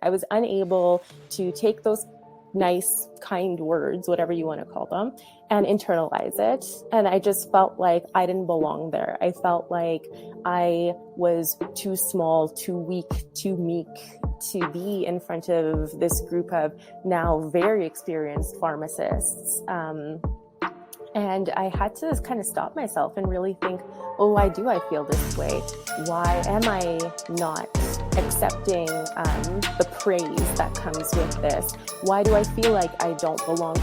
I was unable to take those nice, kind words, whatever you want to call them, and internalize it. And I just felt like I didn't belong there. I felt like I was too small, too weak, too meek to be in front of this group of now very experienced pharmacists. And I had to kind of stop myself and really think, oh, why do I feel this way? Why am I not accepting the praise that comes with this? Why do I feel like I don't belong?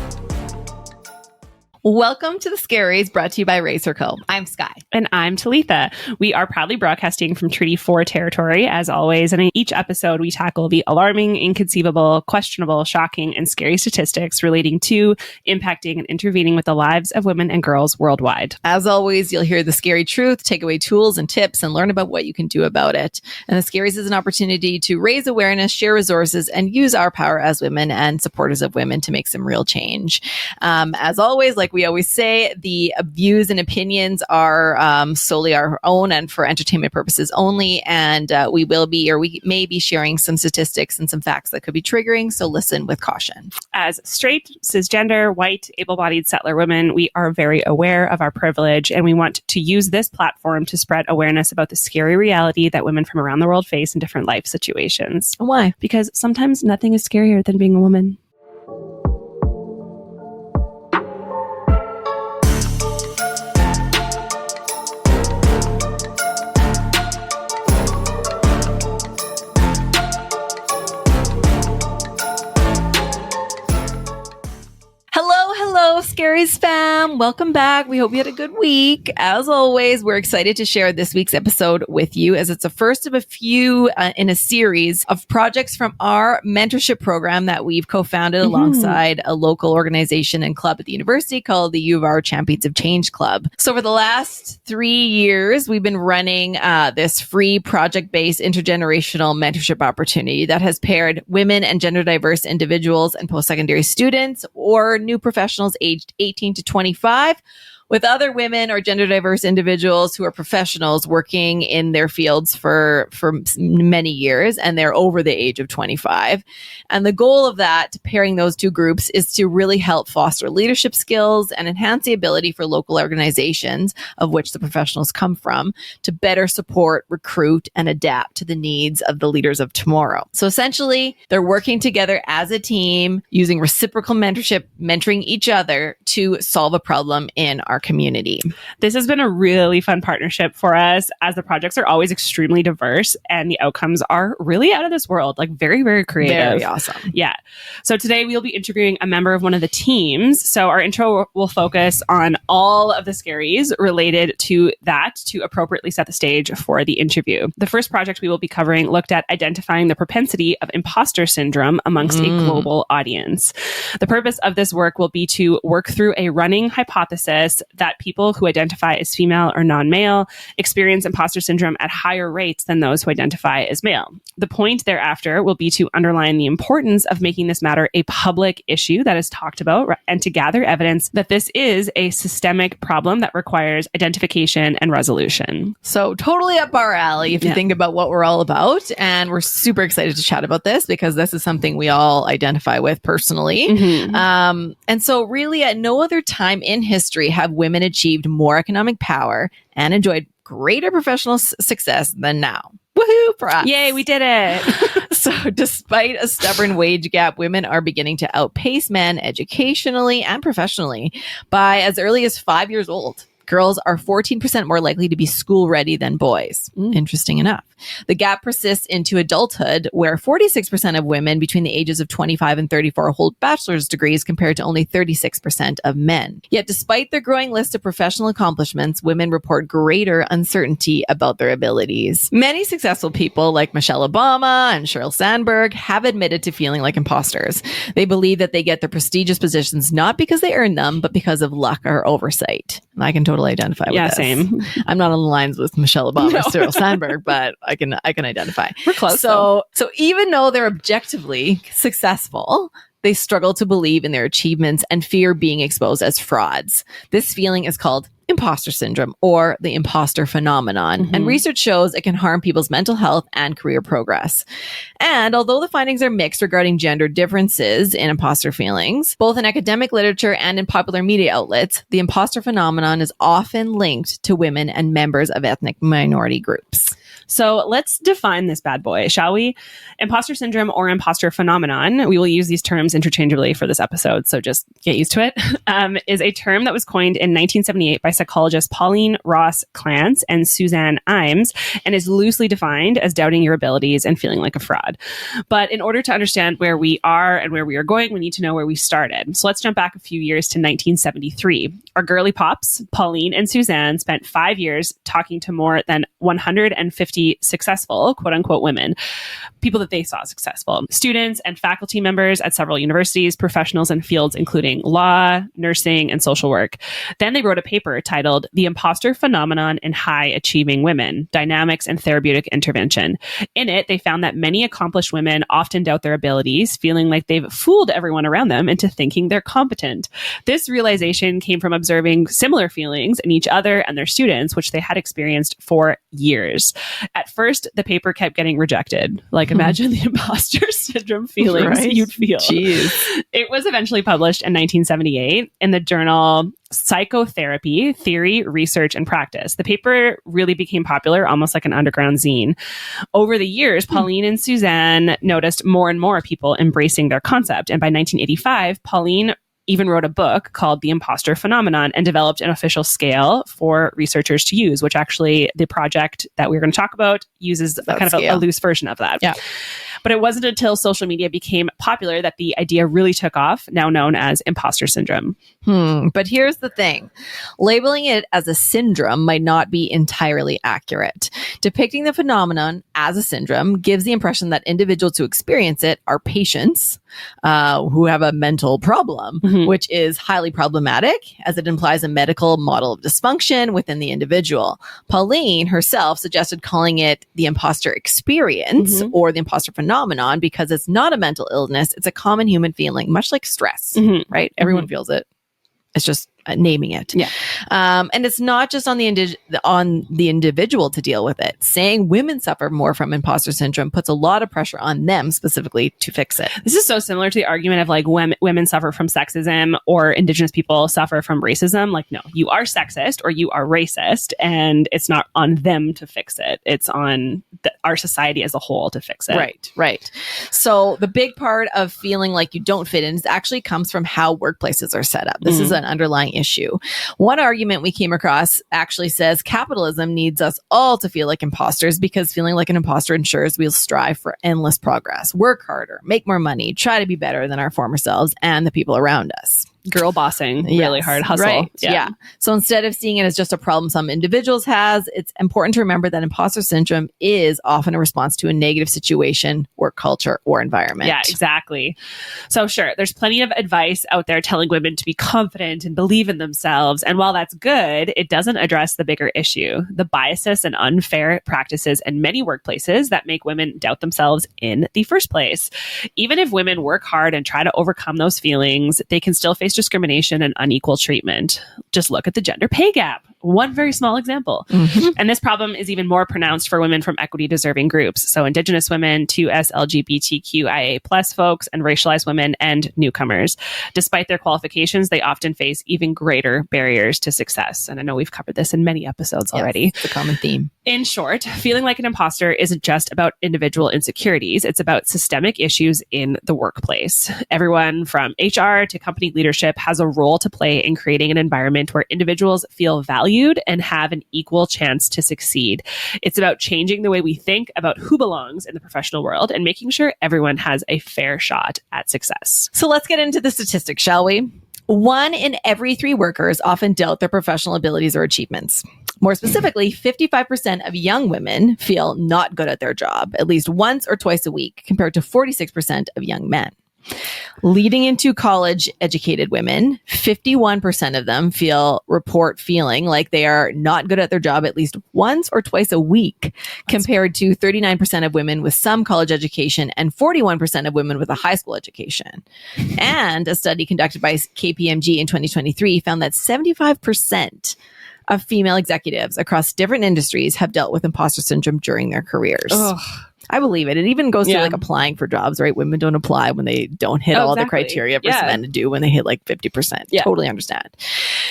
Welcome to The Scaries, brought to you by Racer Co. I'm Sky. And I'm Talitha. We are proudly broadcasting from Treaty 4 territory, as always. And in each episode, we tackle the alarming, inconceivable, questionable, shocking, and scary statistics relating to, impacting, and intervening with the lives of women and girls worldwide. As always, you'll hear the scary truth, take away tools and tips, and learn about what you can do about it. And The Scaries is an opportunity to raise awareness, share resources, and use our power as women and supporters of women to make some real change. As always, like we always say, the views and opinions are solely our own and for entertainment purposes only. And we may be sharing some statistics and some facts that could be triggering. So listen with caution. As straight, cisgender, white, able-bodied settler women, we are very aware of our privilege, and we want to use this platform to spread awareness about the scary reality that women from around the world face in different life situations. Why? Because sometimes nothing is scarier than being a woman. Hello, Scaries fam. Welcome back. We hope you had a good week. As always, we're excited to share this week's episode with you, as it's the first of a few in a series of projects from our mentorship program that we've co-founded alongside a local organization and club at the university called the U of R Champions of Change Club. So for the last 3 years, we've been running this free project-based intergenerational mentorship opportunity that has paired women and gender diverse individuals and post-secondary students or new professionals aged 18 to 25 with other women or gender diverse individuals who are professionals working in their fields for many years, and they're over the age of 25. And the goal of that, pairing those two groups, is to really help foster leadership skills and enhance the ability for local organizations, of which the professionals come from, to better support, recruit, and adapt to the needs of the leaders of tomorrow. So essentially, they're working together as a team, using reciprocal mentorship, mentoring each other to solve a problem in our community. This has been a really fun partnership for us, as the projects are always extremely diverse and the outcomes are really out of this world, like very, very creative. Very awesome. Yeah. So today we'll be interviewing a member of one of the teams. So our intro will focus on all of the scaries related to that to appropriately set the stage for the interview. The first project we will be covering looked at identifying the propensity of impostor syndrome amongst a global audience. The purpose of this work will be to work through a running hypothesis that people who identify as female or non-male experience imposter syndrome at higher rates than those who identify as male. The point thereafter will be to underline the importance of making this matter a public issue that is talked about, and to gather evidence that this is a systemic problem that requires identification and resolution. So totally up our alley if you think about what we're all about. And we're super excited to chat about this because this is something we all identify with personally. And so really at no other time in history have women achieved more economic power and enjoyed greater professional success than now. Woohoo for us. Yay, we did it. So despite a stubborn wage gap, women are beginning to outpace men educationally and professionally by as early as 5 years old. Girls are 14% more likely to be school ready than boys. Interesting enough. The gap persists into adulthood, where 46% of women between the ages of 25 and 34 hold bachelor's degrees compared to only 36% of men. Yet despite their growing list of professional accomplishments, women report greater uncertainty about their abilities. Many successful people like Michelle Obama and Sheryl Sandberg have admitted to feeling like imposters. They believe that they get their prestigious positions not because they earn them, but because of luck or oversight. And I can totally identify with this. Same. I'm not on the lines with Michelle Obama or Sheryl Sandberg, but I can identify. We're close. So even though they're objectively successful, they struggle to believe in their achievements and fear being exposed as frauds. This feeling is called imposter syndrome or the imposter phenomenon. And research shows it can harm people's mental health and career progress. And although the findings are mixed regarding gender differences in imposter feelings, both in academic literature and in popular media outlets, the imposter phenomenon is often linked to women and members of ethnic minority groups. So let's define this bad boy, shall we? Imposter syndrome or imposter phenomenon, we will use these terms interchangeably for this episode, so just get used to it, is a term that was coined in 1978 by psychologists Pauline Ross Clance and Suzanne Imes, and is loosely defined as doubting your abilities and feeling like a fraud. But in order to understand where we are and where we are going, we need to know where we started. So let's jump back a few years to 1973. Our girly pops, Pauline and Suzanne, spent 5 years talking to more than 150 successful, quote unquote, women, people that they saw successful, students and faculty members at several universities, professionals in fields including law, nursing, and social work. Then they wrote a paper titled The Imposter Phenomenon in High Achieving Women, Dynamics and Therapeutic Intervention. In it, they found that many accomplished women often doubt their abilities, feeling like they've fooled everyone around them into thinking they're competent. This realization came from observing similar feelings in each other and their students, which they had experienced for years. At first, the paper kept getting rejected. Like, imagine the imposter syndrome feelings you'd feel. Jeez. It was eventually published in 1978 in the journal Psychotherapy, Theory, Research, and Practice. The paper really became popular, almost like an underground zine. Over the years, Pauline and Suzanne noticed more and more people embracing their concept. And by 1985, Pauline even wrote a book called The Imposter Phenomenon and developed an official scale for researchers to use, which actually the project that we're going to talk about uses that kind of a loose version of that. Yeah. But it wasn't until social media became popular that the idea really took off, now known as imposter syndrome. But here's the thing. Labeling it as a syndrome might not be entirely accurate. Depicting the phenomenon as a syndrome gives the impression that individuals who experience it are patients who have a mental problem, which is highly problematic as it implies a medical model of dysfunction within the individual. Pauline herself suggested calling it the imposter experience or the imposter phenomenon because it's not a mental illness. It's a common human feeling, much like stress, right? Everyone feels it. It's just naming it. Yeah. And it's not just on the individual to deal with it. Saying women suffer more from imposter syndrome puts a lot of pressure on them specifically to fix it. This is so similar to the argument of like women suffer from sexism or Indigenous people suffer from racism. Like, no, you are sexist or you are racist, and it's not on them to fix it. It's on our society as a whole to fix it. Right. So the big part of feeling like you don't fit in actually comes from how workplaces are set up. This is an underlying issue. One argument we came across actually says capitalism needs us all to feel like imposters because feeling like an imposter ensures we'll strive for endless progress, work harder, make more money, try to be better than our former selves and the people around us. Girl bossing, really hard hustle. Right. Yeah. So instead of seeing it as just a problem some individuals has, it's important to remember that imposter syndrome is often a response to a negative situation, work culture, or environment. Yeah, exactly. So sure, there's plenty of advice out there telling women to be confident and believe in themselves. And while that's good, it doesn't address the bigger issue, the biases and unfair practices in many workplaces that make women doubt themselves in the first place. Even if women work hard and try to overcome those feelings, they can still face discrimination and unequal treatment. Just look at the gender pay gap. One very small example. And this problem is even more pronounced for women from equity deserving groups. So Indigenous women, 2S LGBTQIA plus folks, and racialized women and newcomers. Despite their qualifications, they often face even greater barriers to success. And I know we've covered this in many episodes already. It's a common theme. In short, feeling like an imposter isn't just about individual insecurities. It's about systemic issues in the workplace. Everyone from HR to company leadership has a role to play in creating an environment where individuals feel valued and have an equal chance to succeed. It's about changing the way we think about who belongs in the professional world and making sure everyone has a fair shot at success. So let's get into the statistics, shall we? 1 in every 3 workers often doubt their professional abilities or achievements. More specifically, 55% of young women feel not good at their job at least once or twice a week, compared to 46% of young men. Leading into college educated women, 51% of them report feeling like they are not good at their job at least once or twice a week, compared to 39% of women with some college education and 41% of women with a high school education. And a study conducted by KPMG in 2023 found that 75% of female executives across different industries have dealt with imposter syndrome during their careers. Ugh. I believe it. It even goes to like applying for jobs, right? Women don't apply when they don't hit all the criteria versus men do when they hit like 50%. Totally understand.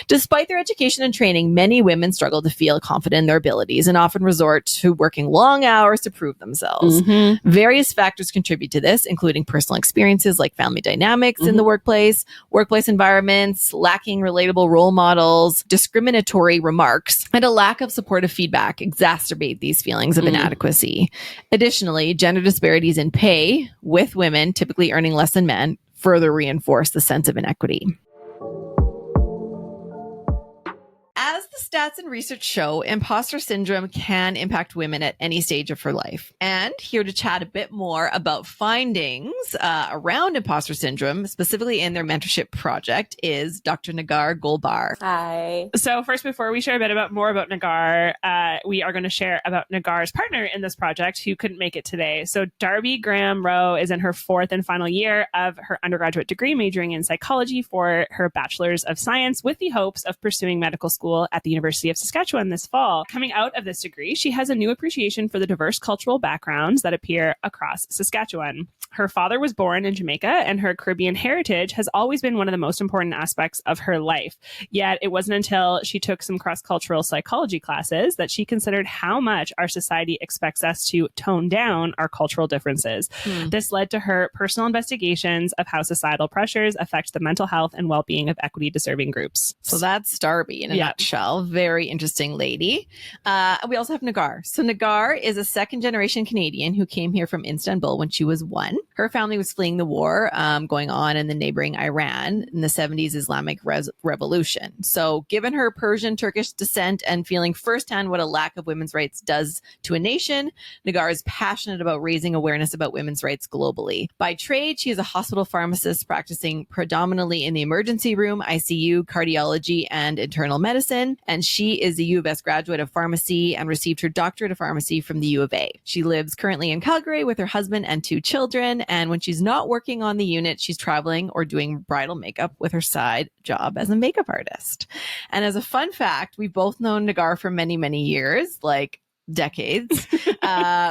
Despite their education and training, many women struggle to feel confident in their abilities and often resort to working long hours to prove themselves. Various factors contribute to this, including personal experiences like family dynamics in the workplace environments, lacking relatable role models, discriminatory remarks, and a lack of supportive feedback exacerbate these feelings of inadequacy. Additionally, gender disparities in pay, with women typically earning less than men, further reinforce the sense of inequity. As the stats and research show, imposter syndrome can impact women at any stage of her life. And here to chat a bit more about findings around imposter syndrome, specifically in their mentorship project, is Dr. Negar Golbar. Hi. So first, before we share a bit more about Negar, we are going to share about Negar's partner in this project who couldn't make it today. So Darby Graham-Rowe is in her 4th and final year of her undergraduate degree, majoring in psychology for her Bachelor's of Science with the hopes of pursuing medical school at the University of Saskatchewan this fall. Coming out of this degree, she has a new appreciation for the diverse cultural backgrounds that appear across Saskatchewan. Her father was born in Jamaica, and her Caribbean heritage has always been one of the most important aspects of her life. Yet it wasn't until she took some cross-cultural psychology classes that she considered how much our society expects us to tone down our cultural differences. This led to her personal investigations of how societal pressures affect the mental health and well-being of equity-deserving groups. So that's Darby in a nutshell. Very interesting lady. We also have Negar. So Negar is a second-generation Canadian who came here from Istanbul when she was 1. Her family was fleeing the war going on in the neighboring Iran in the 70s Islamic Revolution. So given her Persian Turkish descent and feeling firsthand what a lack of women's rights does to a nation, Negar is passionate about raising awareness about women's rights globally. By trade, she is a hospital pharmacist practicing predominantly in the emergency room, ICU, cardiology, and internal medicine. And she is a U of S graduate of pharmacy and received her doctorate of pharmacy from the U of A. She lives currently in Calgary with her husband and 2 children. And when she's not working on the unit, she's traveling or doing bridal makeup with her side job as a makeup artist. And as a fun fact, we've both known Negar for many, many years, like decades.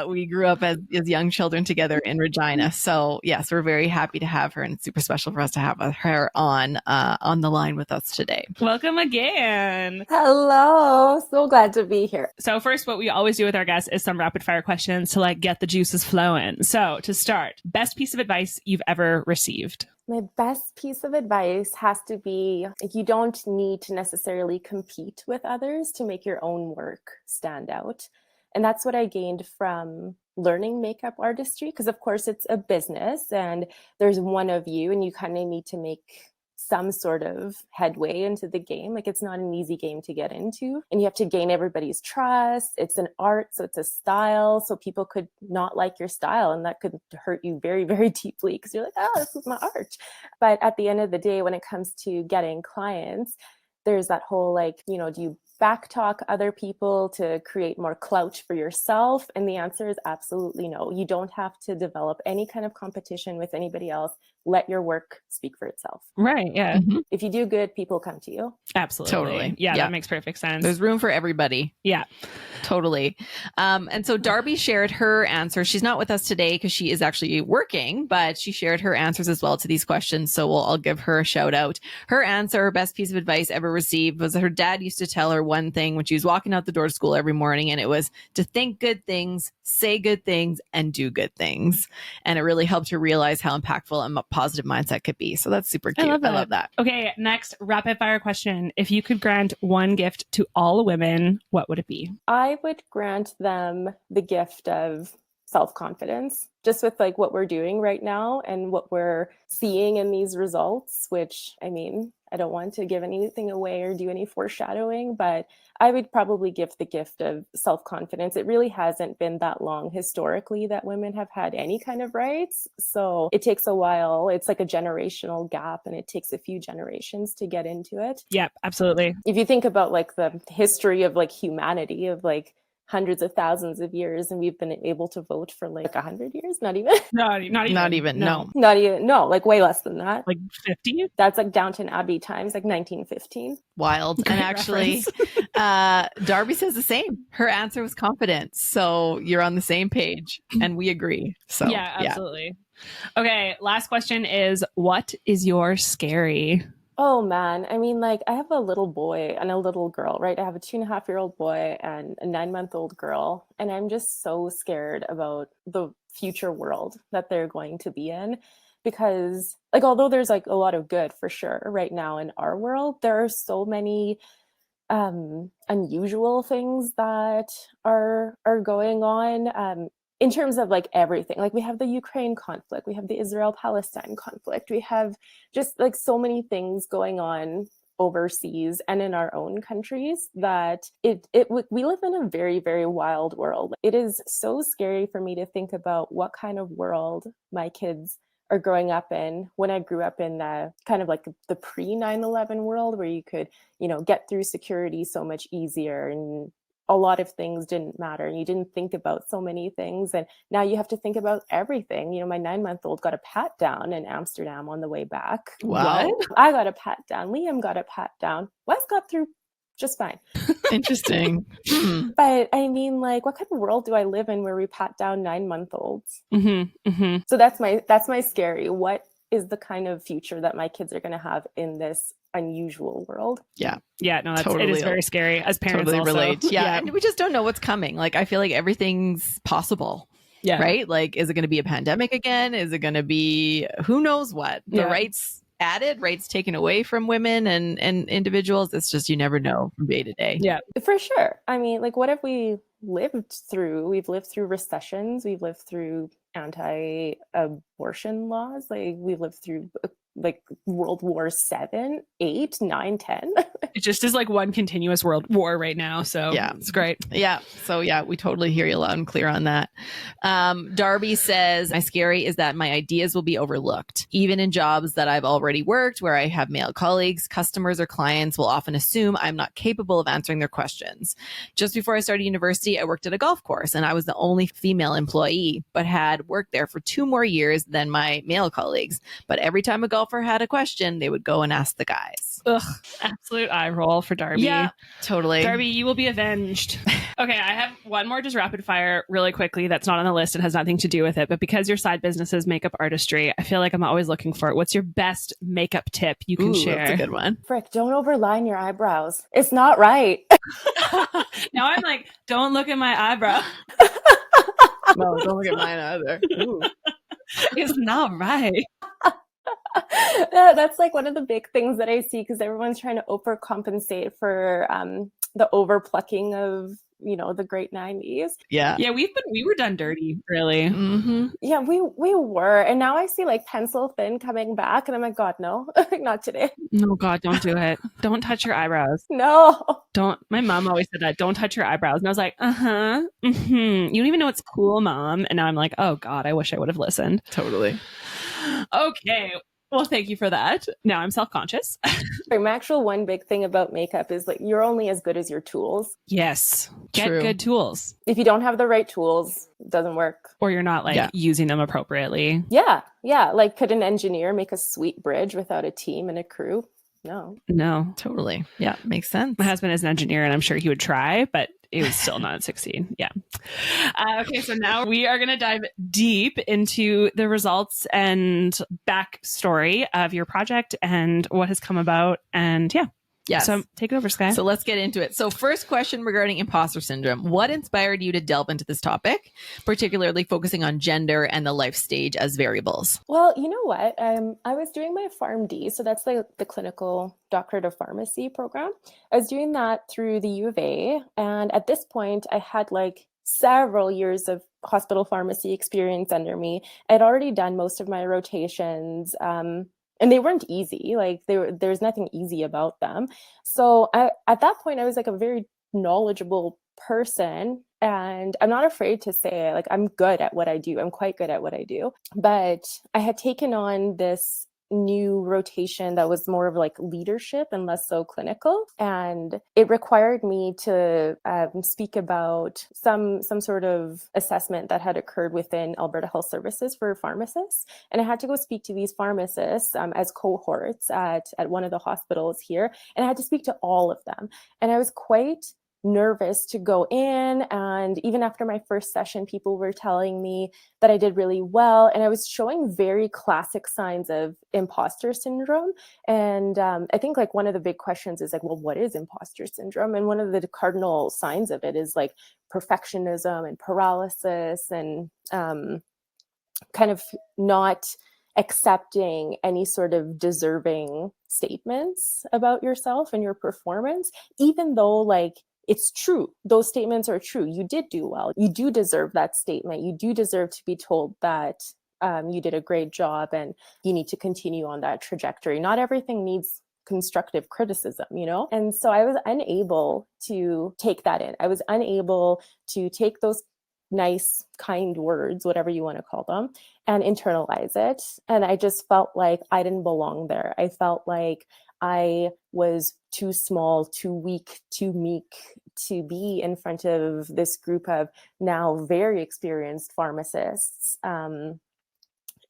We grew up as young children together in Regina. So yes, we're very happy to have her, and it's super special for us to have her on the line with us today. Welcome again. Hello. So glad to be here. So first, what we always do with our guests is some rapid fire questions to like get the juices flowing. So to start, best piece of advice you've ever received? My best piece of advice has to be you don't need to necessarily compete with others to make your own work stand out. And that's what I gained from learning makeup artistry, because of course it's a business and there's one of you and you kind of need to make some sort of headway into the game. Like, it's not an easy game to get into, and you have to gain everybody's trust. It's an art, so it's a style. So people could not like your style, and that could hurt you very, very deeply because you're like, oh, this is my art. But at the end of the day, when it comes to getting clients, there's that whole like, do you backtalk other people to create more clout for yourself? And the answer is absolutely no. You don't have to develop any kind of competition with anybody else. Let your work speak for itself. Right. Yeah. Mm-hmm. If you do good, people come to you. Absolutely. Totally. Yeah, that makes perfect sense. There's room for everybody. Yeah. Totally. And so Darby shared her answer. She's not with us today because she is actually working, but she shared her answers as well to these questions. So I'll give her a shout out. Her answer, her best piece of advice ever received, was that her dad used to tell her one thing when she was walking out the door to school every morning, and it was to think good things, say good things, and do good things. And it really helped her realize how impactful a positive mindset could be. So that's super cute. I love that. Okay, next rapid fire question. If you could grant one gift to all women, what would it be? I would grant them the gift of self-confidence, just with like what we're doing right now and what we're seeing in these results, which I I don't want to give anything away or do any foreshadowing, but I would probably give the gift of self-confidence. It really hasn't been that long historically that women have had any kind of rights. So it takes a while. It's like a generational gap, and it takes a few generations to get into it. Yep, absolutely. If you think about like the history of like humanity of like hundreds of thousands of years, and we've been able to vote for like 100 years, not even Not even. No. not even, no, like way less than that. Like 50? That's like Downton Abbey times, like 1915. Wild. Great And actually, Darby says the same. Her answer was confidence. So you're on the same page and we agree. So Yeah, absolutely. Okay, last question is, what is your scary? Oh man, I mean, like I have a little boy and a little girl, right? I have a 2.5-year-old boy and a 9-month-old girl, and I'm just so scared about the future world that they're going to be in, because like although there's like a lot of good for sure right now in our world, there are so many unusual things that are going on. In terms of like everything, like we have the Ukraine conflict, we have the Israel-Palestine conflict, we have just like so many things going on overseas and in our own countries that we live in a very, very wild world. It is so scary for me to think about what kind of world my kids are growing up in. When I grew up in kind of like the pre 9/11 world, where you could, get through security so much easier, and a lot of things didn't matter, and you didn't think about so many things, and now you have to think about everything. My 9-month-old got a pat down in Amsterdam on the way back. Wow. What? I got a pat down, Liam got a pat down, Wes got through just fine. Interesting. But I mean, like, what kind of world do I live in where we pat down 9-month-olds? Mm-hmm, mm-hmm. So that's my scary. What is the kind of future that my kids are going to have in this unusual world? Yeah. Yeah, no, Totally. it is very scary as parents. Totally also. relate. Yeah. And we just don't know what's coming. Like, I feel like everything's possible. Yeah. Right? Like, is it going to be a pandemic again? Is it going to be who knows what? The rights added, rights taken away from women and individuals. It's just, you never know from day to day. Yeah. For sure. I mean, like, what have we lived through? We've lived through recessions. We've lived through anti-abortion laws. Like, we've lived through like World War 7, 8, 9, 10. It just is like one continuous world war right now. So yeah, it's great. Yeah. So yeah, we totally hear you loud and clear on that. Darby says, my scary is that my ideas will be overlooked. Even in jobs that I've already worked where I have male colleagues, customers or clients will often assume I'm not capable of answering their questions. Just before I started university, I worked at a golf course and I was the only female employee, but had worked there for 2 more years than my male colleagues. But every time a golfer had a question, they would go and ask the guys. Ugh, absolute eye roll for Darby. Yeah, totally. Darby, you will be avenged. Okay, I have one more just rapid fire really quickly that's not on the list. It has nothing to do with it. But because your side business is makeup artistry, I feel like I'm always looking for it. What's your best makeup tip you can share? That's a good one. Frick, don't overline your eyebrows. It's not right. Now I'm like, don't look at my eyebrow. No, don't look at mine either. Ooh. It's not right. That's like one of the big things that I see, because everyone's trying to overcompensate for the overplucking of the great 90s. Yeah. Yeah, we were done dirty, really. Mm-hmm. Yeah, we were, and now I see like pencil thin coming back, and I'm like, God, no, not today. No, God, don't do it. Don't touch your eyebrows. No. Don't. My mom always said that. Don't touch your eyebrows, and I was like, You don't even know it's cool, Mom. And now I'm like, oh God, I wish I would have listened. Totally. Okay. Well, thank you for that. Now I'm self-conscious. My actual one big thing about makeup is like, you're only as good as your tools. Yes. Get True. good tools. If you don't have the right tools, it doesn't work. Or you're not like using them appropriately. Yeah. Like, could an engineer make a sweet bridge without a team and a crew? No. Totally. Yeah. Makes sense. My husband is an engineer and I'm sure he would try, but it would still not succeed. Yeah. Okay. So now we are going to dive deep into the results and backstory of your project and what has come about. And yeah. Yes. So take it over, Sky. So let's get into it. So first question regarding imposter syndrome. What inspired you to delve into this topic, particularly focusing on gender and the life stage as variables? Well, you know what? I was doing my PharmD, so that's the clinical doctorate of pharmacy program. I was doing that through the U of A. And at this point, I had like several years of hospital pharmacy experience under me. I'd already done most of my rotations. and they weren't easy. Like there's nothing easy about them. So at that point, I was like a very knowledgeable person, and I'm not afraid to say it. Like, I'm good at what I do. I'm quite good at what I do. But I had taken on this new rotation that was more of like leadership and less so clinical, and it required me to speak about some sort of assessment that had occurred within Alberta Health Services for pharmacists, and I had to go speak to these pharmacists as cohorts at one of the hospitals here, and I had to speak to all of them, and I was quite nervous to go in. And even after my first session, people were telling me that I did really well, and I was showing very classic signs of imposter syndrome. And I think like one of the big questions is like, well, what is imposter syndrome? And one of the cardinal signs of it is like perfectionism and paralysis, and kind of not accepting any sort of deserving statements about yourself and your performance, even though like it's true. Those statements are true. You did do well. You do deserve that statement. You do deserve to be told that you did a great job and you need to continue on that trajectory. Not everything needs constructive criticism, you know? And so I was unable to take that in. I was unable to take those nice, kind words, whatever you want to call them, and internalize it. And I just felt like I didn't belong there. I felt like I was too small, too weak, too meek to be in front of this group of now very experienced pharmacists. And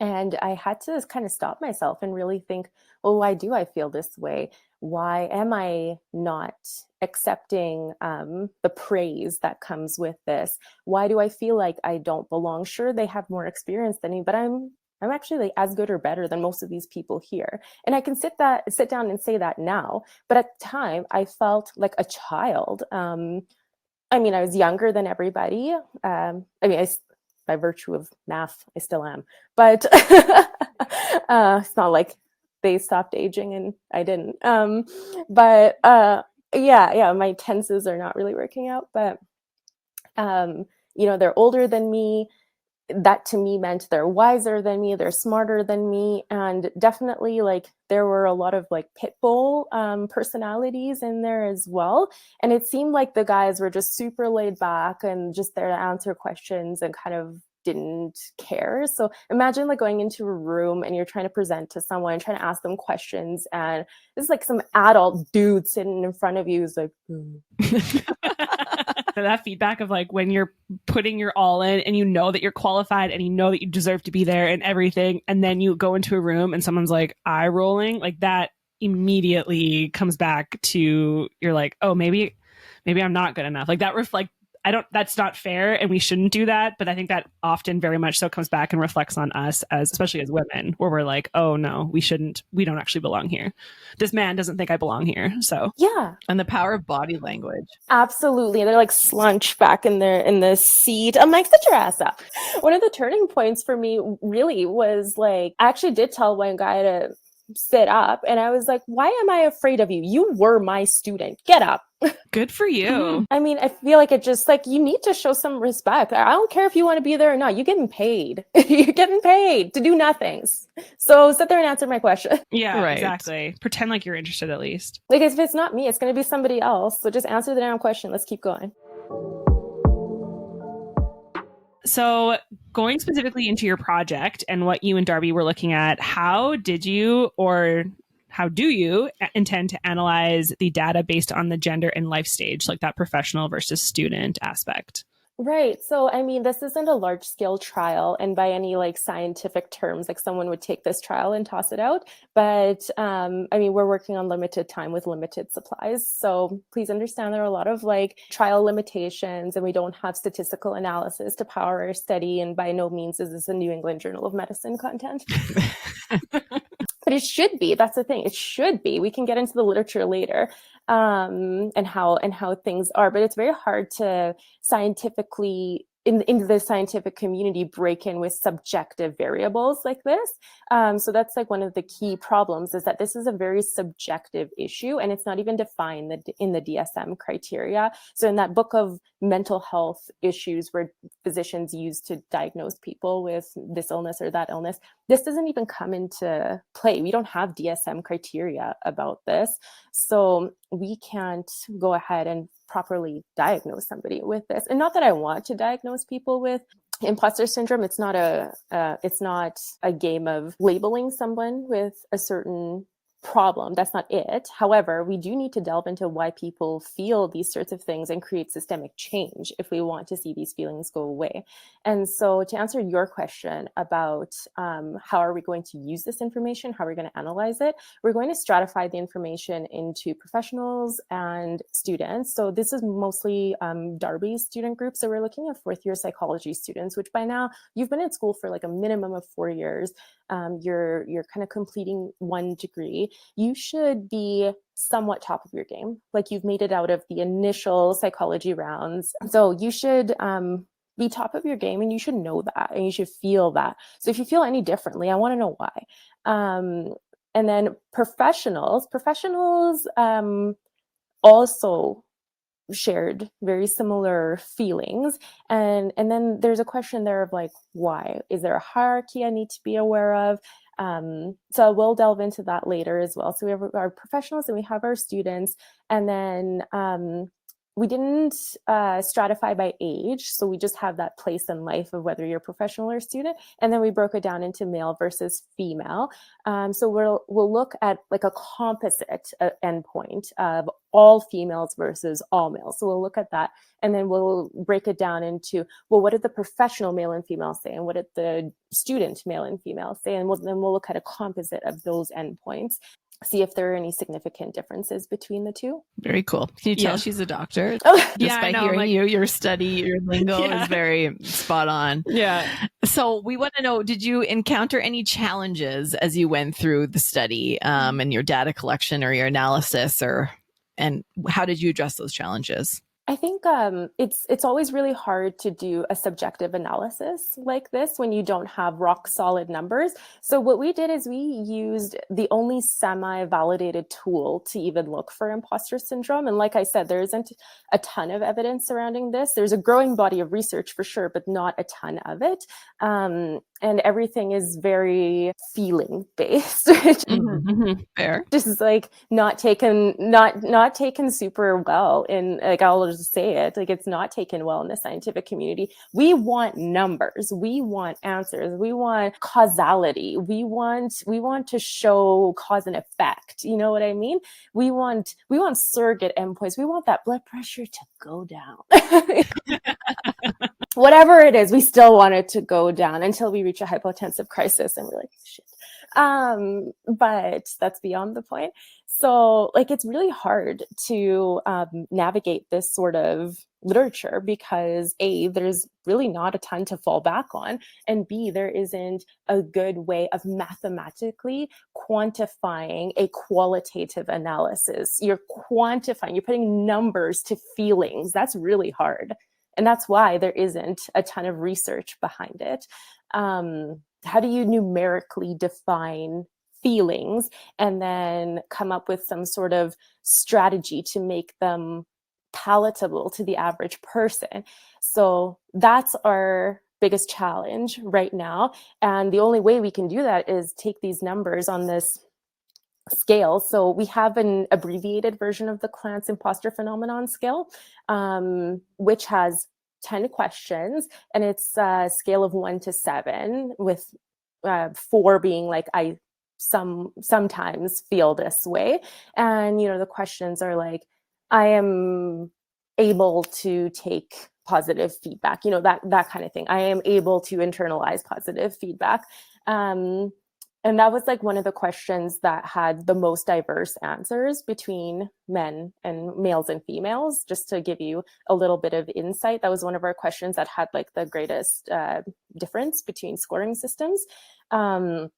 I had to kind of stop myself and really think, well, why do I feel this way? Why am I not accepting the praise that comes with this? Why do I feel like I don't belong? Sure, they have more experience than me, but I'm actually like as good or better than most of these people here. And I can sit down and say that now. But at the time, I felt like a child. I mean, I was younger than everybody. By virtue of math, I still am. But it's not like they stopped aging and I didn't. Yeah, my tenses are not really working out. But, they're older than me. That to me meant they're wiser than me, they're smarter than me, and definitely like there were a lot of like pit bull personalities in there as well. And it seemed like the guys were just super laid back and just there to answer questions and kind of didn't care. So imagine like going into a room and you're trying to present to someone, trying to ask them questions, and this is like some adult dude sitting in front of you who's like, that feedback of like when you're putting your all in and you know that you're qualified and you know that you deserve to be there and everything, and then you go into a room and someone's like eye rolling, like that immediately comes back to you're like, oh, maybe I'm not good enough. Like that that's not fair and we shouldn't do that. But I think that often very much so comes back and reflects on us especially as women, where we're like, oh no, we don't actually belong here. This man doesn't think I belong here. So yeah. And the power of body language. Absolutely. They're like slunched back in the seat. I'm like, sit your ass up. One of the turning points for me really was like, I actually did tell one guy to sit up, and I was like, why am I afraid of you? You were my student. Get up. Good for you. I mean, I feel like it just like you need to show some respect. I don't care if you want to be there or not. You're getting paid. You're getting paid to do nothings. So sit there and answer my question. Yeah, Right. Exactly. Pretend like you're interested at least. Like if it's not me, it's going to be somebody else. So just answer the damn question. Let's keep going. So going specifically into your project and what you and Darby were looking at, how do you intend to analyze the data based on the gender and life stage, like that professional versus student aspect? Right. So, I mean, this isn't a large scale trial, and by any like scientific terms, like someone would take this trial and toss it out. But I mean, we're working on limited time with limited supplies. So please understand there are a lot of like trial limitations, and we don't have statistical analysis to power our study. And by no means is this a New England Journal of Medicine content. But it should be. That's the thing. It should be. We can get into the literature later, and how things are. But it's very hard to scientifically, in the scientific community, break in with subjective variables like this. So that's like one of the key problems, is that this is a very subjective issue, and it's not even defined in the DSM criteria. So in that book of mental health issues where physicians use to diagnose people with this illness or that illness. This doesn't even come into play. We don't have DSM criteria about this. So we can't go ahead and properly diagnose somebody with this. And not that I want to diagnose people with imposter syndrome. It's not a game of labeling someone with a certain problem. That's not it. However, we do need to delve into why people feel these sorts of things and create systemic change if we want to see these feelings go away. And so to answer your question about how are we going to use this information, how are we going to analyze it, we're going to stratify the information into professionals and students. So this is mostly Darby's student group. So we're looking at fourth year psychology students, which by now you've been in school for like a minimum of 4 years. You're kind of completing one degree. You should be somewhat top of your game. Like you've made it out of the initial psychology rounds. So you should be top of your game, and you should know that, and you should feel that. So if you feel any differently, I want to know why. And then professionals also shared very similar feelings, and then there's a question there of like, why? Is there a hierarchy I need to be aware of? So we'll delve into that later as well. So we have our professionals and we have our students, and then we didn't stratify by age, so we just have that place in life of whether you're a professional or student, and then we broke it down into male versus female. So we'll look at like a composite endpoint of all females versus all males. So we'll look at that, and then we'll break it down into, well, what did the professional male and female say, and what did the student male and female say, and then we'll look at a composite of those endpoints, see if there are any significant differences between the two. Very cool. Can you tell she's a doctor? Oh, Just by hearing your study, your lingo is very spot on. Yeah. So we want to know, did you encounter any challenges as you went through the study and your data collection or your analysis, and how did you address those challenges? I think it's always really hard to do a subjective analysis like this when you don't have rock solid numbers. So what we did is we used the only semi-validated tool to even look for imposter syndrome. And like I said, there isn't a ton of evidence surrounding this. There's a growing body of research for sure, but not a ton of it. And everything is very feeling based. Fair. Just is like not taken super well in, like, I'll just say it, like, it's not taken well in the scientific community. We want numbers, we want answers, we want causality, we want to show cause and effect. You know what I mean? We want surrogate endpoints. We want that blood pressure to go down. Whatever it is, we still want it to go down until we reach a hypotensive crisis and we're like, shit. But that's beyond the point. So like, it's really hard to navigate this sort of literature because A, there's really not a ton to fall back on, and B, there isn't a good way of mathematically quantifying a qualitative analysis. You're putting numbers to feelings. That's really hard. And that's why there isn't a ton of research behind it. How do you numerically define feelings and then come up with some sort of strategy to make them palatable to the average person? So that's our biggest challenge right now. And the only way we can do that is take these numbers on this scale. So we have an abbreviated version of the Clance imposter phenomenon scale, which has 10 questions, and it's a scale of 1 to 7, with 4 being like, I sometimes feel this way. And, you know, the questions are like, I am able to take positive feedback, you know, that kind of thing. I am able to internalize positive feedback. And that was like one of the questions that had the most diverse answers between men and males and females. Just to give you a little bit of insight, that was one of our questions that had like the greatest difference between scoring systems. And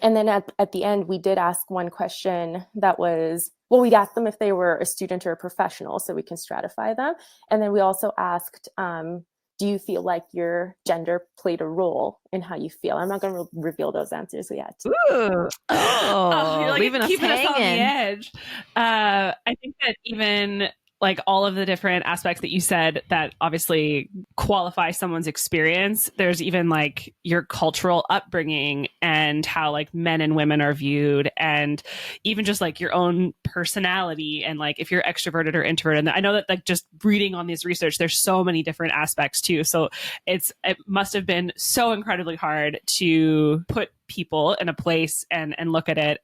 then at the end, we did ask one question that was, well, we'd ask them if they were a student or a professional, so we can stratify them. And then we also asked, do you feel like your gender played a role in how you feel? I'm not going to reveal those answers yet. Ooh. You're like leaving us keeping hanging. us on the edge. I think that even like all of the different aspects that you said that obviously qualify someone's experience, there's even like your cultural upbringing and how like men and women are viewed, and even just like your own personality and like if you're extroverted or introverted. And I know that like just reading on this research, there's so many different aspects too. So it must have been so incredibly hard to put people in a place and look at it.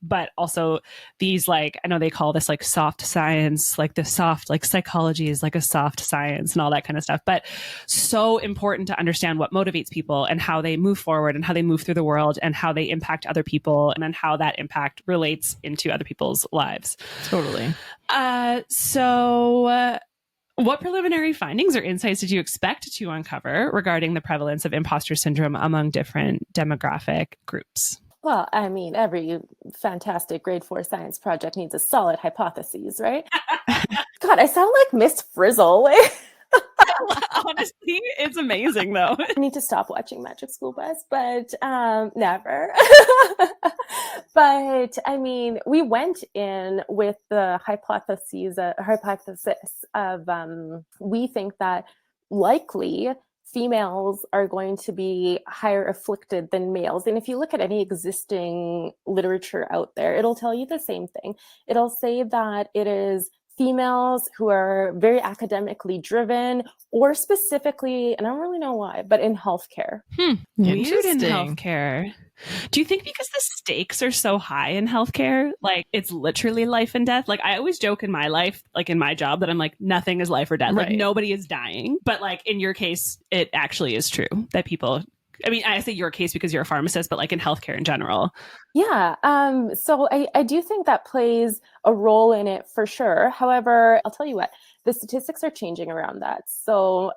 But also these, like, I know they call this like soft science, like the soft, like psychology is like a soft science and all that kind of stuff. But so important to understand what motivates people and how they move forward and how they move through the world and how they impact other people and then how that impact relates into other people's lives. Totally. What preliminary findings or insights did you expect to uncover regarding the prevalence of imposter syndrome among different demographic groups? Well, I mean, every fantastic grade 4 science project needs a solid hypothesis, right? God, I sound like Miss Frizzle. Honestly, it's amazing though. I need to stop watching Magic School Bus, but never. But I mean, we went in with the hypothesis of we think that likely females are going to be higher afflicted than males. And if you look at any existing literature out there, it'll tell you the same thing. It'll say that it is females who are very academically driven, or specifically, and I don't really know why, but in healthcare. Weird in healthcare. Do you think because the stakes are so high in healthcare, like it's literally life and death? Like I always joke in my life, like in my job, that I'm like, nothing is life or death. Right. Like nobody is dying. But like in your case, it actually is true that people, I mean, I say your case because you're a pharmacist, but like in healthcare in general. Yeah. So I do think that plays a role in it for sure. However, I'll tell you what, the statistics are changing around that. So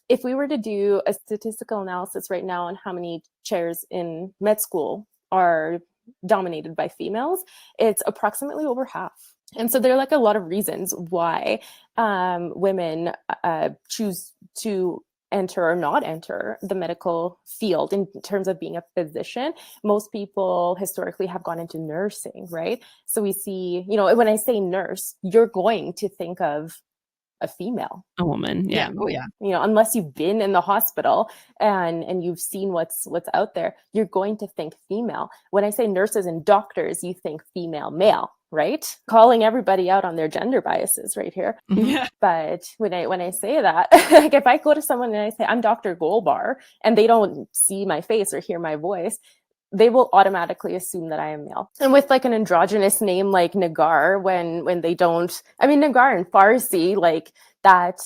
if we were to do a statistical analysis right now on how many chairs in med school are dominated by females, it's approximately over half. And so there are like a lot of reasons why women choose to enter or not enter the medical field in terms of being a physician. Most people historically have gone into nursing, right? So we see, you know, when I say nurse, you're going to think of a female, a woman. Yeah. Oh yeah. You know, unless you've been in the hospital and you've seen what's out there, you're going to think female. When I say nurses and doctors, you think female, male, right? Calling everybody out on their gender biases right here. Yeah. But when I say that, like if I go to someone and I say I'm Dr. Golbar and they don't see my face or hear my voice, they will automatically assume that I am male. And with like an androgynous name like Negar, when they don't, I mean, Negar in Farsi, like that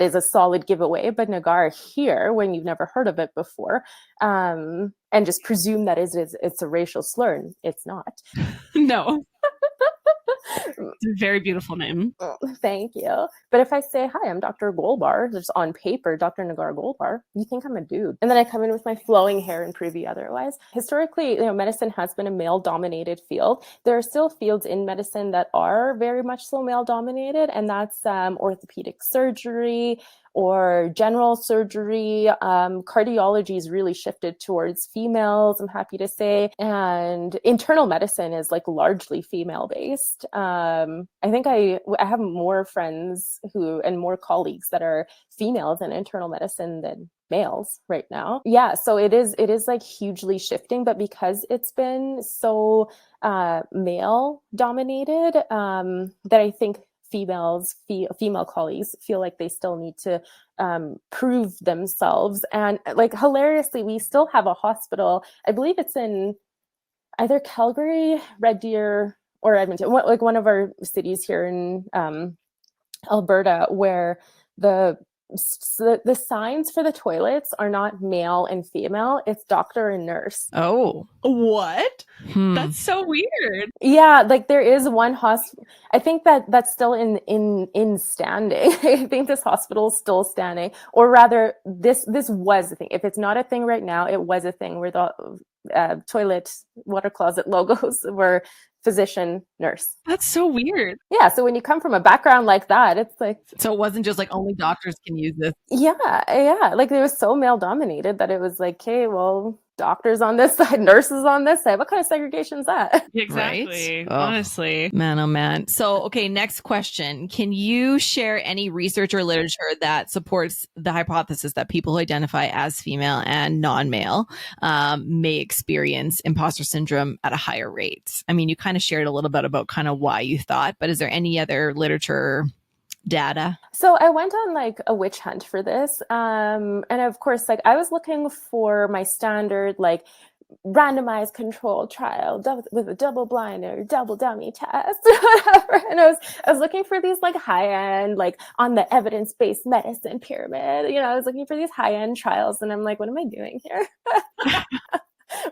is a solid giveaway, but Negar here, when you've never heard of it before, and just presume that it's a racial slur, it's not. No. It's a very beautiful name. Oh, thank you. But if I say, hi, I'm Dr. Golbar, just on paper, Dr. Negar Golbar, you think I'm a dude. And then I come in with my flowing hair and prove you otherwise. Historically, you know, medicine has been a male-dominated field. There are still fields in medicine that are very much so male-dominated, and that's orthopedic surgery, or general surgery. Cardiology is really shifted towards females, I'm happy to say. And internal medicine is like largely female based. I think I have more friends and more colleagues that are females in internal medicine than males right now. Yeah, so it is like hugely shifting, but because it's been so male dominated, that I think female colleagues feel like they still need to prove themselves. And like hilariously, we still have a hospital, I believe it's in either Calgary, Red Deer, or Edmonton, like one of our cities here in Alberta, where the signs for the toilets are not male and female, it's doctor and nurse. Oh, what? That's so weird. Yeah, like there is one hospital. I think that's still in standing. I think this hospital is still standing, or rather, this was a thing. If it's not a thing right now, it was a thing where the toilet water closet logos were physician, nurse. That's so weird. Yeah. So when you come from a background like that, it's like, So it wasn't just like only doctors can use this. yeah. Like it was so male dominated that it was like, okay, well, doctors on this side, nurses on this side. What kind of segregation is that? Exactly. Right? Honestly. Man, oh man. So, okay, next question. Can you share any research or literature that supports the hypothesis that people who identify as female and non-male may experience imposter syndrome at a higher rate? I mean, you kind of shared a little bit about kind of why you thought, but is there any other literature data? So I went on like a witch hunt for this. And of course, like I was looking for my standard, like randomized controlled trial with a double blind or double dummy test, whatever. And I was looking for these like high end, like on the evidence-based medicine pyramid. I was looking for these high end trials, and I'm like, what am I doing here?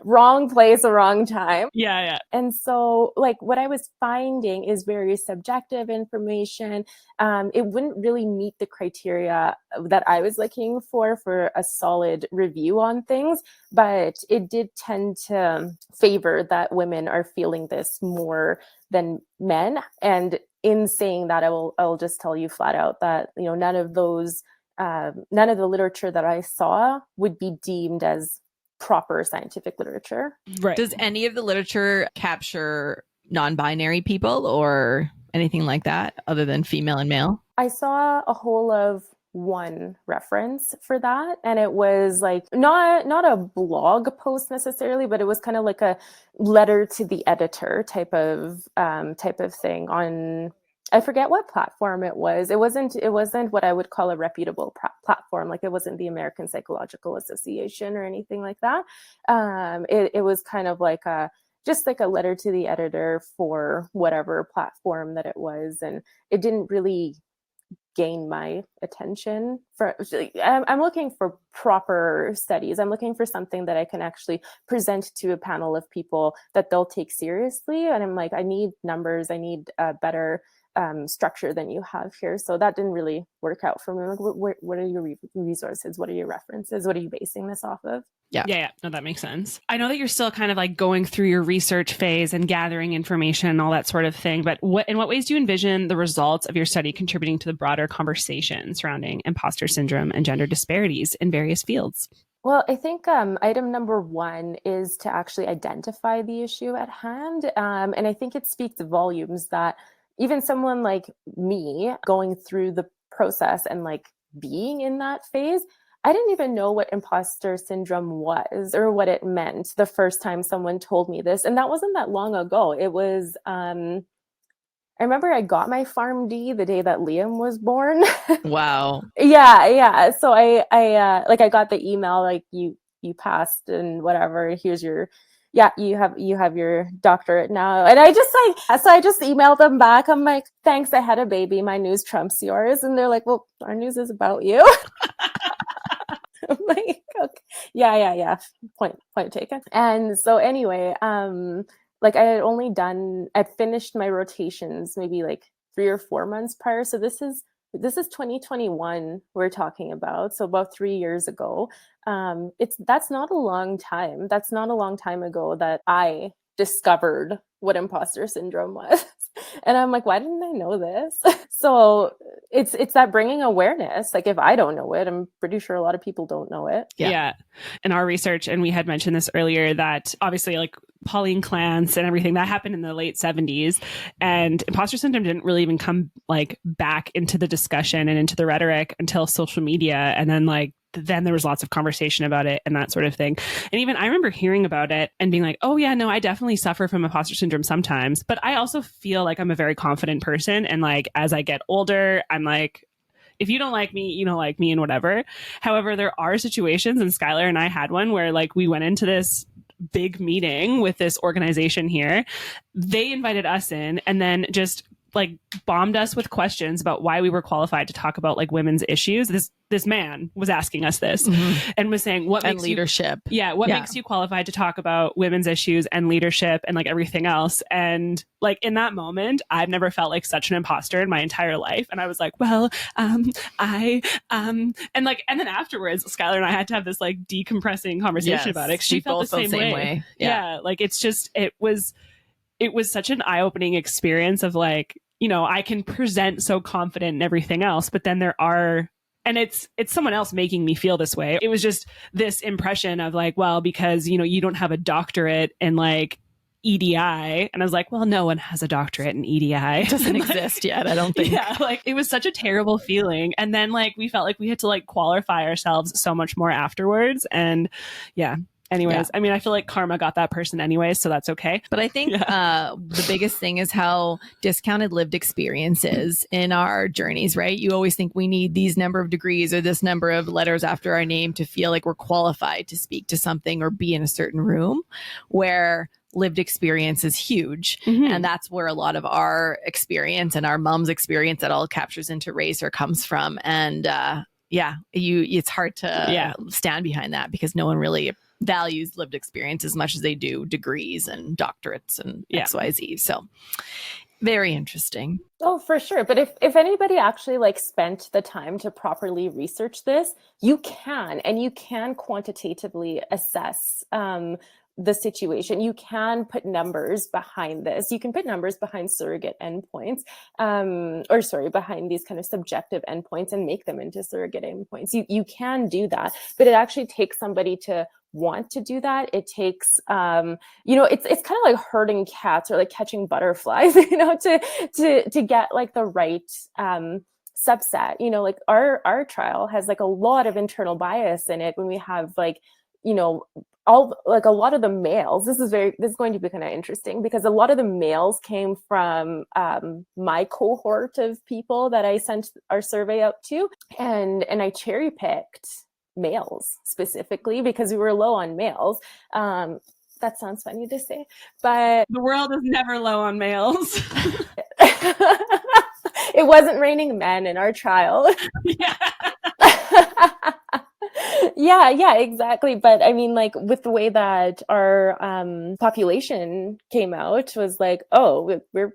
Wrong place, wrong time. Yeah. And so like what I was finding is very subjective information. It wouldn't really meet the criteria that I was looking for a solid review on things, but it did tend to favor that women are feeling this more than men. And in saying that, I'll just tell you flat out that, none of the literature that I saw would be deemed as proper scientific literature. Right. Does any of the literature capture non-binary people or anything like that other than female and male? I saw a whole of one reference for that, and it was like not a blog post necessarily, but it was kind of like a letter to the editor type of thing on, I forget what platform it was. It wasn't what I would call a reputable platform. Like it wasn't the American Psychological Association or anything like that. It was kind of like just like a letter to the editor for whatever platform that it was. And it didn't really gain my attention. I'm looking for proper studies. I'm looking for something that I can actually present to a panel of people that they'll take seriously. And I'm like, I need numbers. I need better structure than you have here. So that didn't really work out for me. Like, what are your resources? What are your references? What are you basing this off of? Yeah. No, that makes sense. I know that you're still kind of like going through your research phase and gathering information and all that sort of thing, but in what ways do you envision the results of your study contributing to the broader conversation surrounding imposter syndrome and gender disparities in various fields? Well, I think item number one is to actually identify the issue at hand. And I think it speaks volumes that even someone like me going through the process and like being in that phase, I didn't even know what imposter syndrome was or what it meant the first time someone told me this. And that wasn't that long ago. It was, I remember I got my PharmD the day that Liam was born. Wow. Yeah. So I got the email, like you passed and whatever, here's your, you have your doctorate now. And I just emailed them back. I'm like, thanks, I had a baby. My news trumps yours. And they're like, well, our news is about you. I'm like, okay. Yeah. Point taken. And so anyway, like I'd finished my rotations maybe like 3 or 4 months prior. So this is 2021 we're talking about. So about 3 years ago. That's not a long time. That's not a long time ago that I discovered what imposter syndrome was. And I'm like, why didn't I know this? So it's that bringing awareness. Like if I don't know it, I'm pretty sure a lot of people don't know it. Yeah. In our research, and we had mentioned this earlier, that obviously like Pauline Clance and everything that happened in the late 70s, and imposter syndrome didn't really even come like back into the discussion and into the rhetoric until social media. And then there was lots of conversation about it and that sort of thing. And even I remember hearing about it and being like, oh yeah, no, I definitely suffer from imposter syndrome sometimes, but I also feel like I'm a very confident person. And like, as I get older, I'm like, if you don't like me, you don't like me and whatever. However, there are situations, and Skylar and I had one where like we went into this big meeting with this organization here. They invited us in and then just like bombed us with questions about why we were qualified to talk about like women's issues. This man was asking us this and was saying, what makes leadership? Makes you qualified to talk about women's issues and leadership and like everything else? And like in that moment, I've never felt like such an imposter in my entire life. And I was like, well, and then afterwards, Skylar and I had to have this like decompressing conversation about it. She felt the same way. Yeah. Like it was it was such an eye-opening experience of like, I can present so confident in everything else, but then and it's someone else making me feel this way. It was just this impression of like, well, because, you don't have a doctorate in like EDI. And I was like, well, no one has a doctorate in EDI. It doesn't exist yet, I don't think. Yeah, like it was such a terrible feeling. And then like we felt like we had to like qualify ourselves so much more afterwards. And yeah. Anyways, I mean, I feel like karma got that person anyways, so that's okay. But I think the biggest thing is how discounted lived experience is in our journeys, right? You always think we need these number of degrees or this number of letters after our name to feel like we're qualified to speak to something or be in a certain room, where lived experience is huge. And that's where a lot of our experience and our mom's experience that all captures into race or comes from. And it's hard to stand behind that because no one really values lived experience as much as they do degrees and doctorates and XYZ. So very interesting. Oh, for sure. But if anybody actually like spent the time to properly research this, you can quantitatively assess the situation. You can put numbers behind this. You can put numbers behind surrogate endpoints, behind these kind of subjective endpoints and make them into surrogate endpoints. You can do that, but it actually takes somebody to want to do that. It takes, it's kind of like herding cats or like catching butterflies, to get like the right subset. Like our trial has like a lot of internal bias in it when we have like, a lot of the males. This is going to be kind of interesting because a lot of the males came from my cohort of people that I sent our survey out to, and I cherry picked males specifically because we were low on males. That sounds funny to say, but the world is never low on males. It wasn't raining men in our trial. Yeah, exactly. But I mean, like with the way that our population came out was like, oh, we're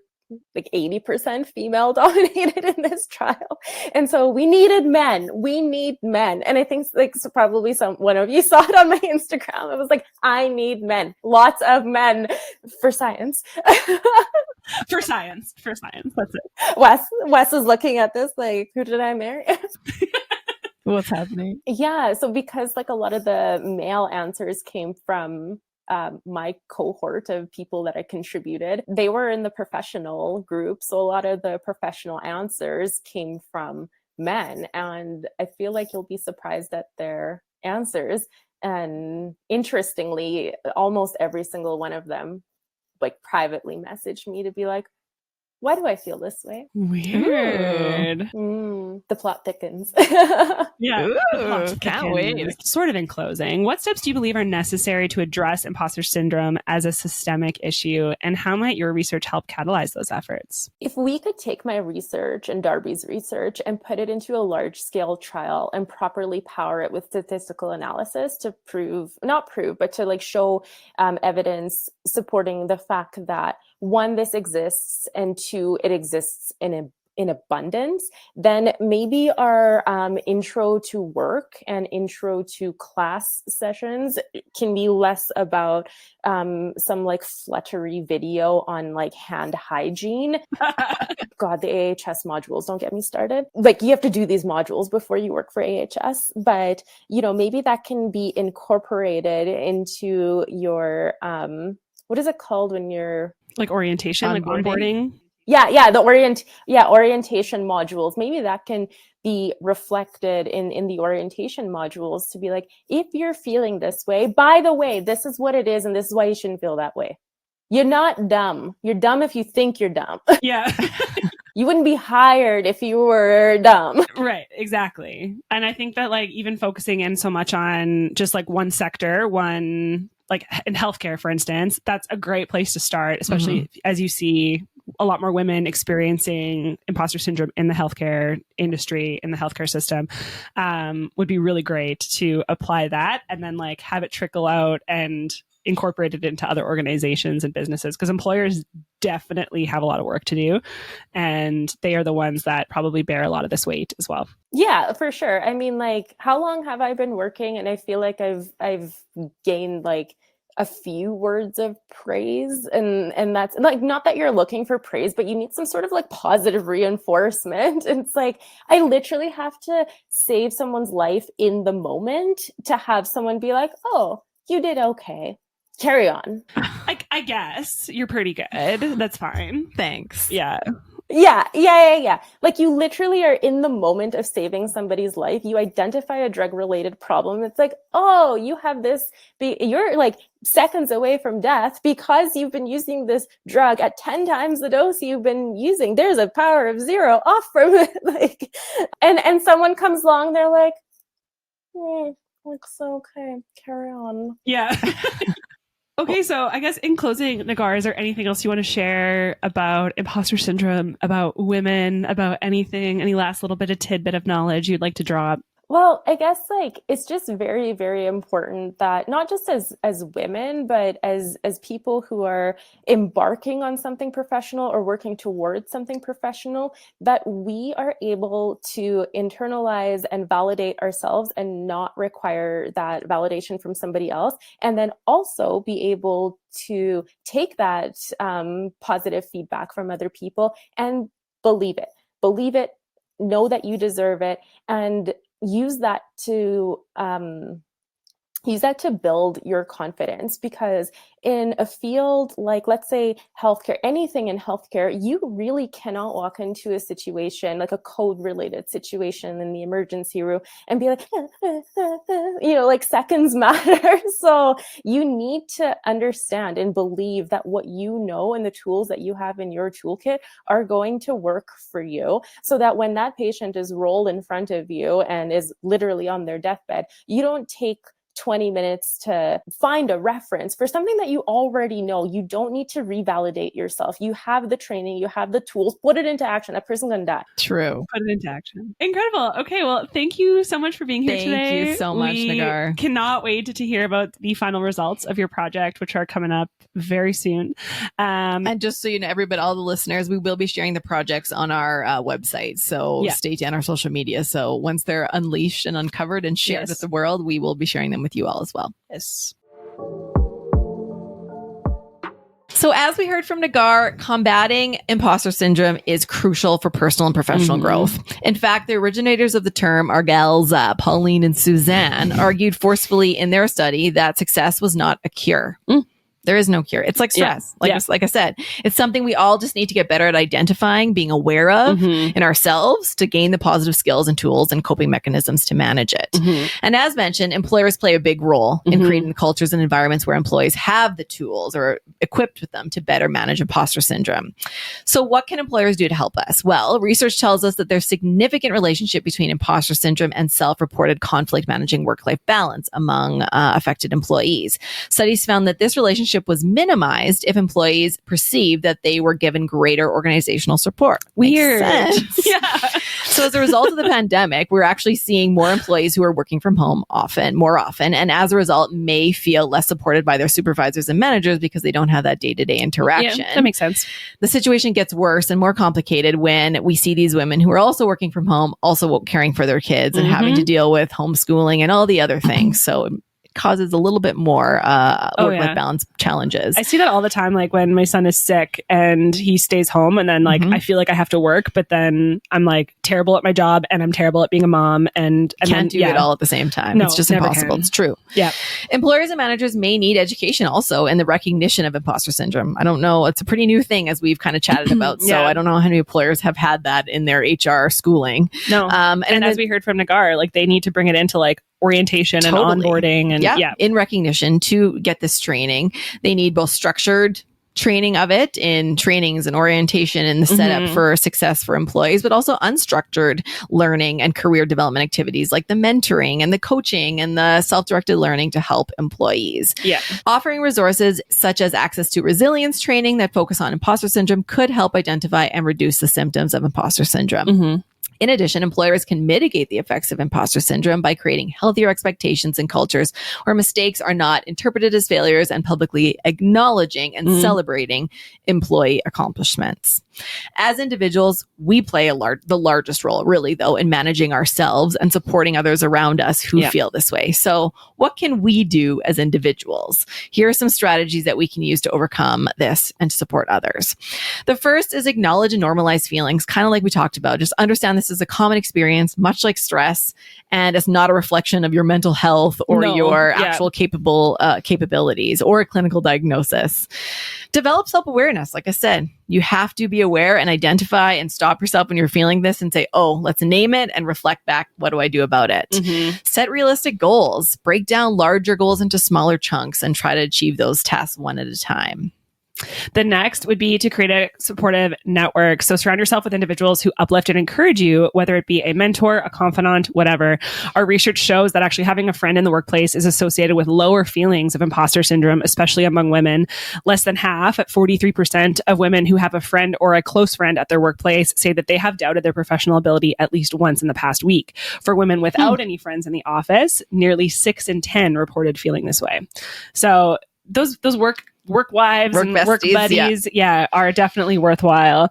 like 80% female dominated in this trial. And so we needed men. We need men. And I think like so probably one of you saw it on my Instagram. It was like, I need men. Lots of men for science. For science. That's it. Wes is looking at this like, who did I marry? What's happening? Yeah. So because like a lot of the male answers came from my cohort of people that I contributed, they were in the professional group. So a lot of the professional answers came from men. And I feel like you'll be surprised at their answers. And interestingly, almost every single one of them like privately messaged me to be like, why do I feel this way? Weird. The plot thickens. Yeah. Ooh, can't wait. Sort of in closing, what steps do you believe are necessary to address imposter syndrome as a systemic issue, and how might your research help catalyze those efforts? If we could take my research and Darby's research and put it into a large-scale trial and properly power it with statistical analysis to to like show evidence supporting the fact that one, this exists, and two, it exists in abundance, then maybe our intro to work and intro to class sessions can be less about some like fluttery video on like hand hygiene. God, the AHS modules, don't get me started. Like you have to do these modules before you work for AHS, but maybe that can be incorporated into your, what is it called when you're like orientation, like onboarding? Yeah, the orientation modules. Maybe that can be reflected in the orientation modules to be like, if you're feeling this way, by the way, this is what it is, and this is why you shouldn't feel that way. You're not dumb. You're dumb if you think you're dumb. Yeah. You wouldn't be hired if you were dumb. Right, exactly. And I think that like even focusing in so much on just like one sector, like in healthcare, for instance, that's a great place to start, especially as you see a lot more women experiencing imposter syndrome in the healthcare industry, in the healthcare system, would be really great to apply that and then like have it trickle out and incorporate it into other organizations and businesses, because employers definitely have a lot of work to do, and they are the ones that probably bear a lot of this weight as well. Yeah, for sure. I mean, like, how long have I been working? And I feel like I've gained like a few words of praise, and that's like, not that you're looking for praise, but you need some sort of like positive reinforcement. And it's like, I literally have to save someone's life in the moment to have someone be like, oh, you did okay, carry on. I guess you're pretty good. That's fine. Thanks. Yeah. Yeah. Like, you literally are in the moment of saving somebody's life. You identify a drug-related problem. It's like, oh, you have this, you're like seconds away from death because you've been using this drug at 10 times the dose you've been using. There's a power of 0 off from it. Like, and someone comes along, they're like, looks okay, carry on. Yeah. Okay, so I guess in closing, Negar, is there anything else you want to share about imposter syndrome, about women, about anything, any last little bit of tidbit of knowledge you'd like to drop? Well, I guess like it's just very, very important that not just as women, but as people who are embarking on something professional or working towards something professional, that we are able to internalize and validate ourselves and not require that validation from somebody else. And then also be able to take that positive feedback from other people and believe it, know that you deserve it, and use that to build your confidence. Because in a field like, let's say, healthcare, anything in healthcare, you really cannot walk into a situation like a code-related situation in the emergency room and be like, like seconds matter. So you need to understand and believe that what you know and the tools that you have in your toolkit are going to work for you, so that when that patient is rolled in front of you and is literally on their deathbed, you don't take 20 minutes to find a reference for something that you already know. You don't need to revalidate yourself. You have the training, you have the tools, put it into action. That person's gonna die. True. Put it into action. Incredible. Okay, well, thank you so much for being here today. Thank you so much, Negar. Cannot wait to hear about the final results of your project, which are coming up very soon. And just so you know, everybody, all the listeners, we will be sharing the projects on our website. So stay tuned on our social media. So once they're unleashed and uncovered and shared with the world, we will be sharing them with you all as well. Yes. So as we heard from Negar, combating imposter syndrome is crucial for personal and professional growth. In fact, the originators of the term, our gals, Pauline and Suzanne, argued forcefully in their study that success was not a cure. There is no cure. It's like stress. Like I said, it's something we all just need to get better at identifying, being aware of in ourselves to gain the positive skills and tools and coping mechanisms to manage it. And as mentioned, employers play a big role in creating the cultures and environments where employees have the tools or equipped with them to better manage imposter syndrome. So what can employers do to help us? Well, research tells us that there's significant relationship between imposter syndrome and self-reported conflict managing work-life balance among affected employees. Studies found that this relationship was minimized if employees perceived that they were given greater organizational support. Weird. Yeah. So as a result of the pandemic, we're actually seeing more employees who are working from home more often, and as a result may feel less supported by their supervisors and managers because they don't have that day-to-day interaction. Yeah, that makes sense. The situation gets worse and more complicated when we see these women who are also working from home, also caring for their kids and having to deal with homeschooling and all the other things. So causes a little bit more work-life balance challenges. I see that all the time, like when my son is sick and he stays home and then like I feel like I have to work, but then I'm like terrible at my job and I'm terrible at being a mom and can't do it all at the same time. No, it's just impossible. It's true. Yeah. Employers and managers may need education also in the recognition of imposter syndrome. I don't know. It's a pretty new thing as we've kind of chatted about. So I don't know how many employers have had that in their HR schooling. No. And as we heard from Negar, like they need to bring it into like orientation and onboarding and in recognition to get this training. They need both structured training of it in trainings and orientation and the setup for success for employees, but also unstructured learning and career development activities like the mentoring and the coaching and the self-directed learning to help employees. Yeah. Offering resources such as access to resilience training that focus on imposter syndrome could help identify and reduce the symptoms of imposter syndrome. In addition, employers can mitigate the effects of imposter syndrome by creating healthier expectations in cultures where mistakes are not interpreted as failures and publicly acknowledging and celebrating employee accomplishments. As individuals, we play the largest role, really, though, in managing ourselves and supporting others around us who feel this way. So what can we do as individuals? Here are some strategies that we can use to overcome this and to support others. The first is acknowledge and normalize feelings, kind of like we talked about. Just understand this is a common experience, much like stress, and it's not a reflection of your mental health or your actual capabilities or a clinical diagnosis. Develop self-awareness. Like I said, you have to be aware and identify and stop yourself when you're feeling this and say, oh, let's name it and reflect back. What do I do about it? Set realistic goals. Break down larger goals into smaller chunks and try to achieve those tasks one at a time. The next would be to create a supportive network. So surround yourself with individuals who uplift and encourage you, whether it be a mentor, a confidant, whatever. Our research shows that actually having a friend in the workplace is associated with lower feelings of imposter syndrome, especially among women. Less than half, at 43% of women who have a friend or a close friend at their workplace say that they have doubted their professional ability at least once in the past week. For women without any friends in the office, nearly 6 in 10 reported feeling this way. So those work wives and besties, work buddies, are definitely worthwhile.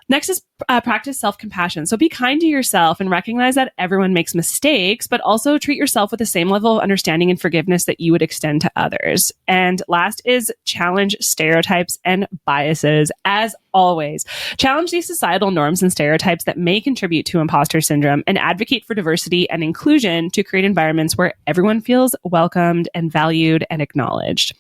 Next is practice self-compassion. So be kind to yourself and recognize that everyone makes mistakes, but also treat yourself with the same level of understanding and forgiveness that you would extend to others. And last is challenge stereotypes and biases. As always, challenge these societal norms and stereotypes that may contribute to imposter syndrome and advocate for diversity and inclusion to create environments where everyone feels welcomed and valued and acknowledged.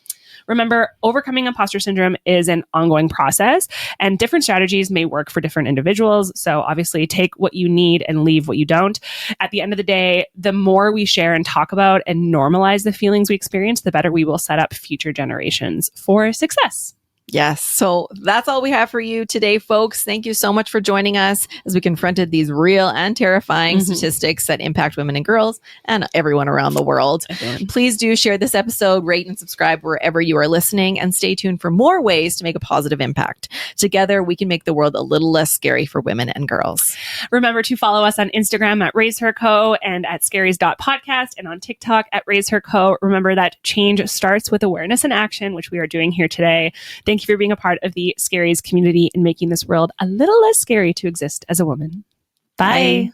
Remember, overcoming imposter syndrome is an ongoing process, and different strategies may work for different individuals. So obviously take what you need and leave what you don't. At the end of the day, the more we share and talk about and normalize the feelings we experience, the better we will set up future generations for success. Yes. So that's all we have for you today, folks. Thank you so much for joining us as we confronted these real and terrifying statistics that impact women and girls and everyone around the world. Please do share this episode, rate and subscribe wherever you are listening, and stay tuned for more ways to make a positive impact. Together, we can make the world a little less scary for women and girls. Remember to follow us on Instagram at RaiseHerCo and at scaries.podcast and on TikTok at RaiseHerCo. Remember that change starts with awareness and action, which we are doing here today. Thank you for being a part of the Scaries community and making this world a little less scary to exist as a woman. Bye.